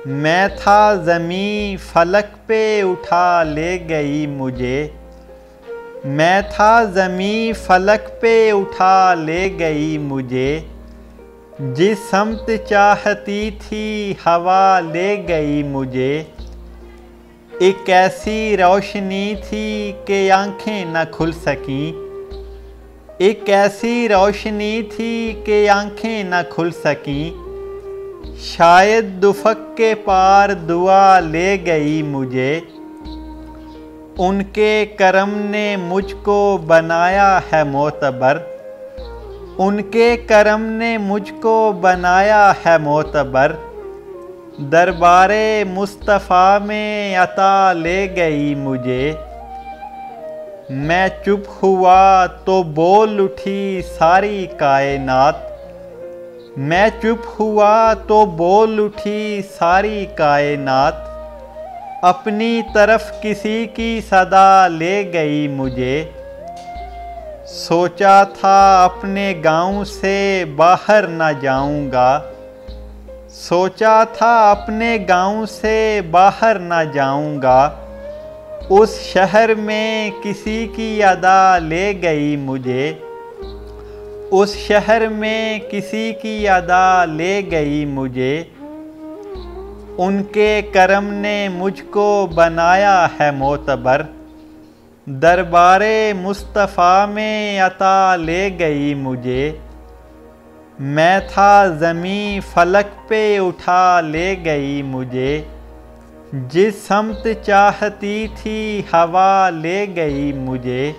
मैं था ज़मीं फलक पे उठा ले गई मुझे। मैं था ज़मीं फलक पे उठा ले गई मुझे। जिस समत चाहती थी हवा ले गई मुझे। एक ऐसी रोशनी थी कि आंखें न खुल सकीं। एक ऐसी रोशनी थी कि आंखें न खुल सकीं। शायद दुफक के पार दुआ ले गई मुझे। उनके करम ने मुझको बनाया है मोतबर। उनके करम ने मुझको बनाया है मोतबर। दरबारे मुस्तफ़ा में अता ले गई मुझे। मैं चुप हुआ तो बोल उठी सारी कायनात। मैं चुप हुआ तो बोल उठी सारी कायनात। अपनी तरफ किसी की सदा ले गई मुझे। सोचा था अपने गांव से बाहर न जाऊंगा। सोचा था अपने गांव से बाहर न जाऊंगा। उस शहर में किसी की अदा ले गई मुझे। उस शहर में किसी की अदा ले गई मुझे। उनके करम ने मुझको बनाया है मोतबर। दरबारे मुस्तफ़ा में अता ले गई मुझे। मैं था ज़मीं फलक पे उठा ले गई मुझे। जिस समत चाहती थी हवा ले गई मुझे।